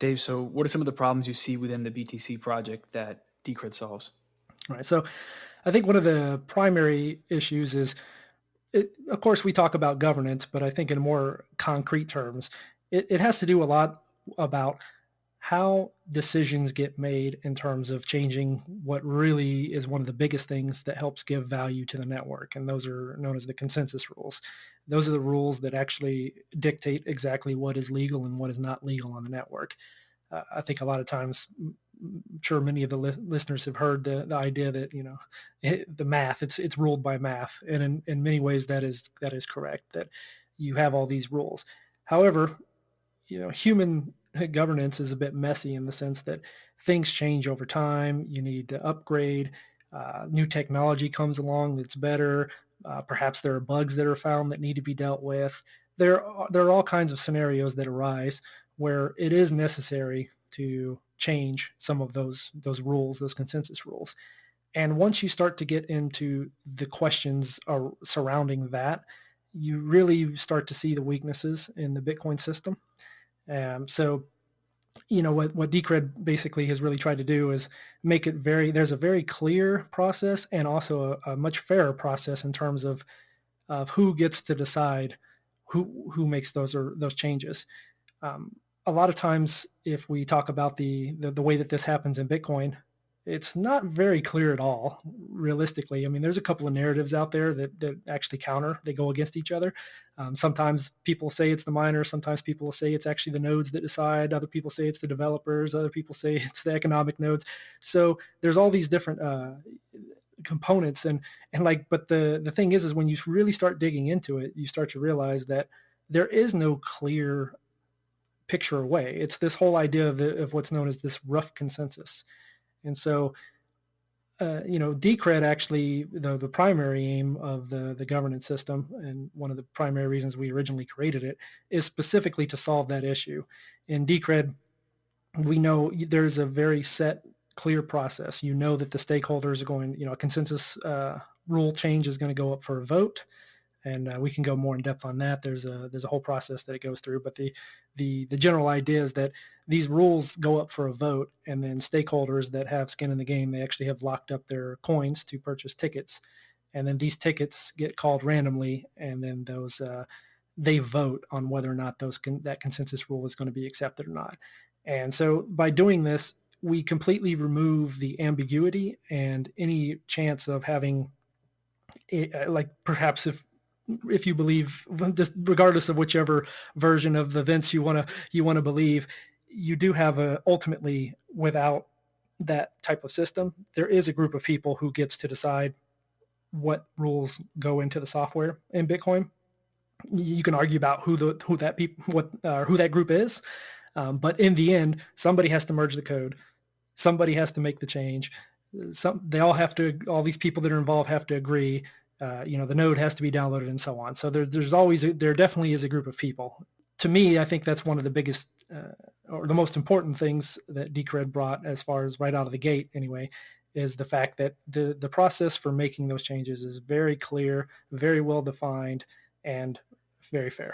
Dave, so what are some of the problems you see within the BTC project that Decred solves? Right. So I think one of the primary issues is, of course, we talk about governance, but I think in more concrete terms, it has to do a lot about how decisions get made in terms of changing what really is one of the biggest things that helps give value to the network. And those are known as the consensus rules. Those are the rules that actually dictate exactly what is legal and what is not legal on the network. I think a lot of times, I'm sure many of the listeners have heard the idea that the math it's ruled by math, and in many ways that is correct, that you have all these rules. However, human governance is a bit messy in the sense that things change over time. You need to upgrade. New technology comes along that's better. Perhaps there are bugs that are found that need to be dealt with. There are all kinds of scenarios that arise where it is necessary to change some of those rules, those consensus rules. And once you start to get into the questions surrounding that, you really start to see the weaknesses in the Bitcoin system. So, what Decred basically has really tried to do is make it there's a very clear process and also a much fairer process in terms of who gets to decide who makes those changes. A lot of times, if we talk about the way that this happens in Bitcoin, it's not very clear at all, realistically. I mean, there's a couple of narratives out there that actually they go against each other. Sometimes people say it's the miners, sometimes people will say it's actually the nodes that decide, other people say it's the developers, other people say it's the economic nodes. So there's all these different components, but the thing is when you really start digging into it, you start to realize that there is no clear picture away. It's this whole idea of what's known as this rough consensus. And so, Decred actually, the primary aim of the governance system, and one of the primary reasons we originally created it, is specifically to solve that issue. In Decred, we know there's a very set, clear process. You know that the stakeholders are a consensus rule change is going to go up for a vote, and we can go more in depth on that. There's a whole process that it goes through, but the general idea is that these rules go up for a vote, and then stakeholders that have skin in the game, they actually have locked up their coins to purchase tickets, and then these tickets get called randomly, and then those they vote on whether or not that consensus rule is going to be accepted or not. And so by doing this, we completely remove the ambiguity and any chance of having like perhaps if you believe, just regardless of whichever version of events you want to believe, you do have ultimately, without that type of system, there is a group of people who gets to decide what rules go into the software in Bitcoin. You can argue about who that group is, but in the end, somebody has to merge the code, somebody has to make the change. All these people that are involved have to agree. The node has to be downloaded and so on. So there definitely is a group of people. To me, I think that's one of the biggest or the most important things that Decred brought, as far as right out of the gate anyway, is the fact that the process for making those changes is very clear, very well defined, and very fair.